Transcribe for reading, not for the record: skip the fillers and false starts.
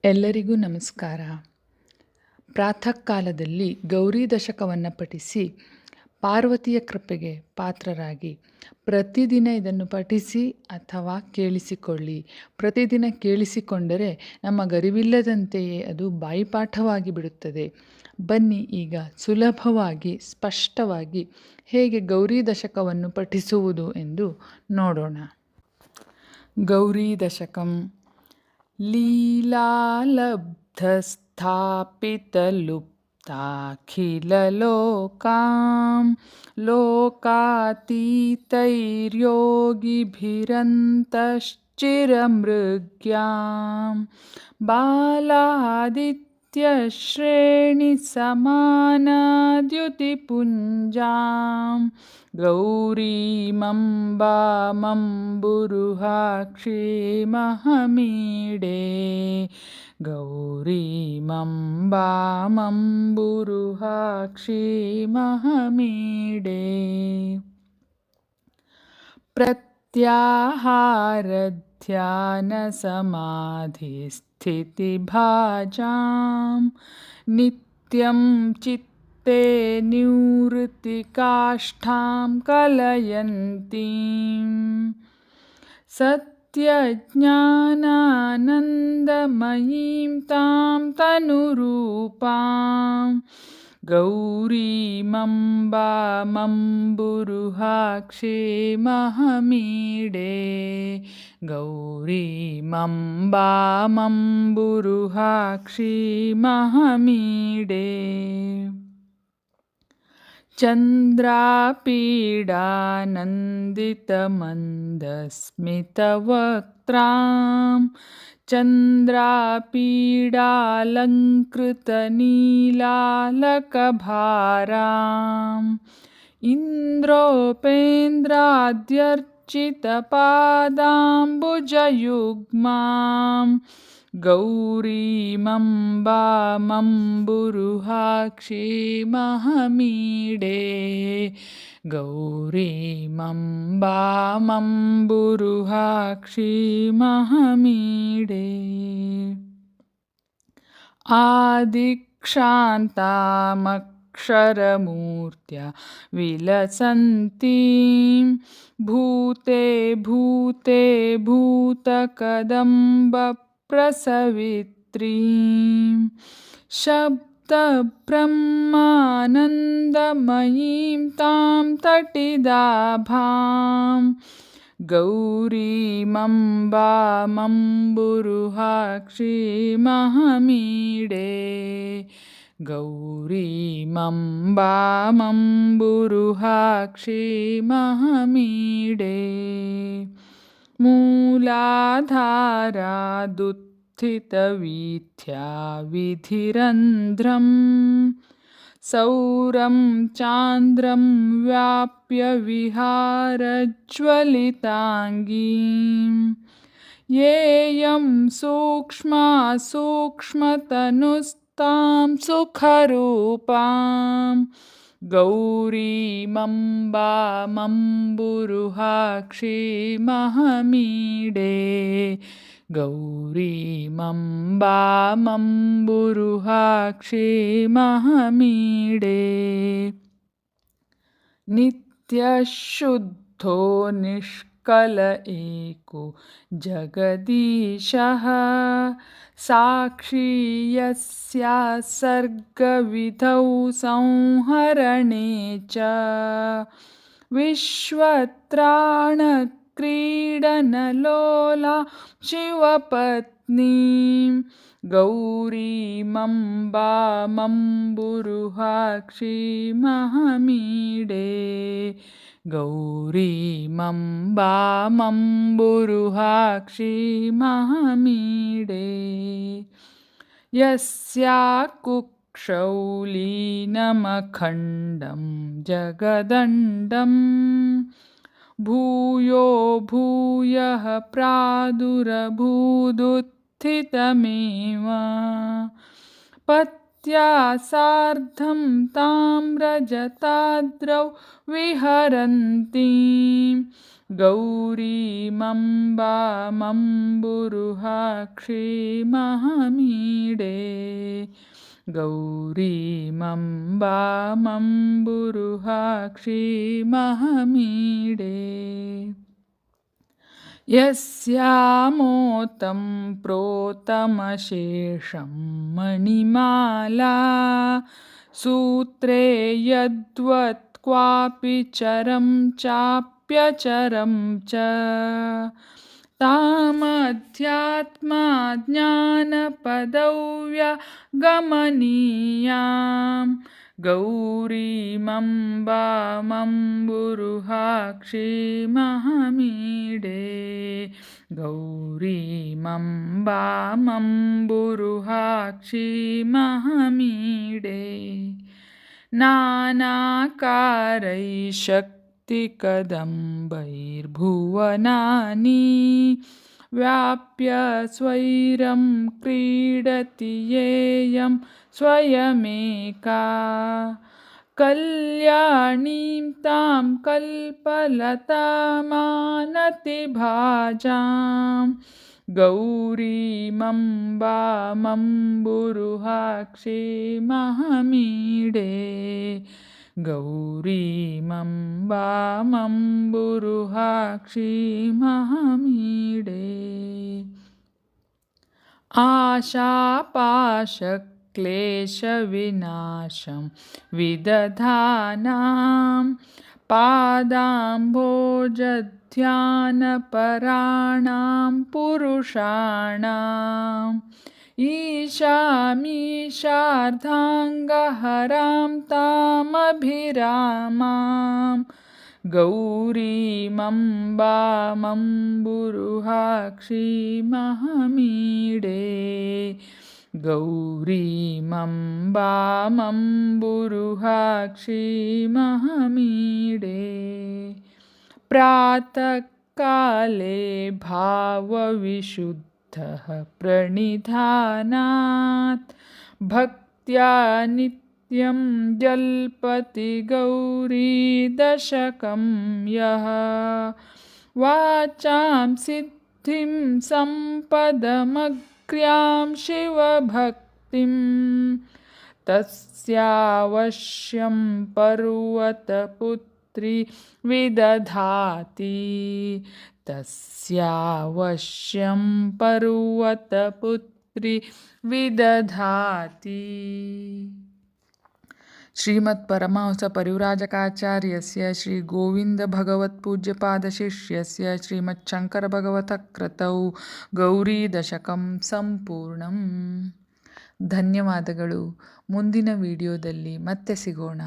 ಎಲ್ಲರಿಗೂ ನಮಸ್ಕಾರ. ಪ್ರಾತಃ ಕಾಲದಲ್ಲಿ ಗೌರಿ ದಶಕವನ್ನು ಪಠಿಸಿ ಪಾರ್ವತಿಯ ಕೃಪೆಗೆ ಪಾತ್ರರಾಗಿ ಪ್ರತಿದಿನ ಇದನ್ನು ಪಠಿಸಿ ಅಥವಾ ಕೇಳಿಸಿಕೊಳ್ಳಿ. ಪ್ರತಿದಿನ ಕೇಳಿಸಿಕೊಂಡರೆ ನಮ್ಮ ಗರಿವಿಲ್ಲದಂತೆಯೇ ಅದು ಬಾಯಿಪಾಠವಾಗಿ ಬಿಡುತ್ತದೆ. ಬನ್ನಿ ಈಗ ಸುಲಭವಾಗಿ ಸ್ಪಷ್ಟವಾಗಿ ಹೇಗೆ ಗೌರಿ ದಶಕವನ್ನು ಪಠಿಸುವುದು ಎಂದು ನೋಡೋಣ. ಗೌರಿ ದಶಕಂ लीलालब्धस्थापितलुप्ताखिललोकां लोकातीतैर्योगिभिरन्तश्चिरमृग्यां बालादित्यश्रेणिसमानाद्युतिपुञ्जां गौरीमम्बामम्बुरुहाक्षीमहमीडे गौरीमम्बामम्बुरुहाक्षीमहमीडे प्रत्याहारध्यानसमाधिस्थितिभाजां नित्यं चित्ते निवृत्तिकाष्ठां कलयन्तीं सत्यज्ञानानन्दमयीं तां तनुरूपां गौरीमम्बामम्बुरुहाक्षीमहमीडे गौरीमम्बामम्बुरुहाक्षीमहमीडे चन्द्रापीडानन्दितमन्दस्मितवक्त्रां चन्द्रापीडालङ्कृतनीलालकभाराम् इन्द्रोपेन्द्राद्यर्चितपादाम्बुजयुग्मां गौरीमम्बामम्बुरुहाक्षीमहमीडे गौरीमम्बामम्बुरुहाक्षीमहमीडे आदिक्षान्तामक्षरमूर्त्या विलसन्तीं भूते भूते भूतकदम्बप्रसवित्रीं शब्दब्रह्मानन्दमयीं तां तटिदाभां गौरीमम्बामम्बुरुहाक्षीमहमीडे गौरीमम्बामम्बुरुहाक्षीमहमीडे मूलाधारादुत्थितवीथ्या विधिरन्ध्रं सौरं चान्द्रं व्याप्य विहारज्वलिताङ्गीं येयं सूक्ष्मा सूक्ष्मतनुस्तां सुखरूपां गौरीमम्बामम्बुरुहाक्षीमहमीडे गौरीमम्बामम्बुरुहाक्षीमहमीडे नित्यशुद्धो निष्कल एको जगदीशः साक्षी यस्या सर्गविधौ संहरणे च विश्वत्राणक्रीडनलोला शिवपत्नीं गौरीमम्बामम्बुरुहाक्षीमहमीडे गौरीमम्बामम्बुरुहाक्षीमहमीडे यस्या कुक्षौ लीनमखण्डं जगदण्डं भूयो भूयः प्रादुरभूदुत्थितमेव पत्या सार्धं तां रजताद्रौ विहरन्तीं गौरीमम्बामम्बुरुहाक्षीमहमीडे गौरीमम्बामम्बुरुहाक्षीमहमीडे यस्यामोतं प्रोतमशेषं मणिमाला सूत्रे यद्वत् क्वापि चरं चाप्यचरं च तामध्यात्मा ज्ञानपदव्यगमनीयां गौरीमम्बामम्बुरुहाक्षीमहमीडे गौरीमम्बामम्बुरुहाक्षीमहमीडे नानाकारैशक्तिकदम्बैर्भुवनानि व्याप्य स्वैरं क्रीडति येयं स्वयमेका कल्याणीं तां कल्पलतामानतिभाजां गौरीमम्बामम्बुरुहाक्षीमहमीडे गौरीमम्बामम्बुरुहाक्षीमहमीडे आशापाशक्लेशविनाशं विदधानां पादाम्भोजध्यानपराणां पुरुषाणाम् ईशामीशार्धाङ्गहरां तामभिरामां गौरीमम्बामम्बुरुहाक्षीमहमीडे गौरीमम्बामम्बुरुहाक्षीमहमीडे प्रातःकाले भावविशुद्धः प्रणिधानात् भक्त्या नित्यं जल्पति गौरीदशकं यः वाचां सिद्धिं सम्पदमग्र्यां शिवभक्तिं तस्यावश्यं पर्वतपुत्री विदधाति तस्यावश्यं पर्वतपुत्री विदधाति। श्रीमत्परमहंस परिव्राजकाचार्यस्य श्री गोविंद भगवत् पूज्यपादशिष्यस्य श्रीमच्छंकर भगवतः कृतौ गौरी ದಶಕಂ ಸಂಪೂರ್ಣಂ। ಧನ್ಯವಾದಗಳು. ಮುಂದಿನ ವಿಡಿಯೋದಲ್ಲಿ ಮತ್ತೆ ಸಿಗೋಣ.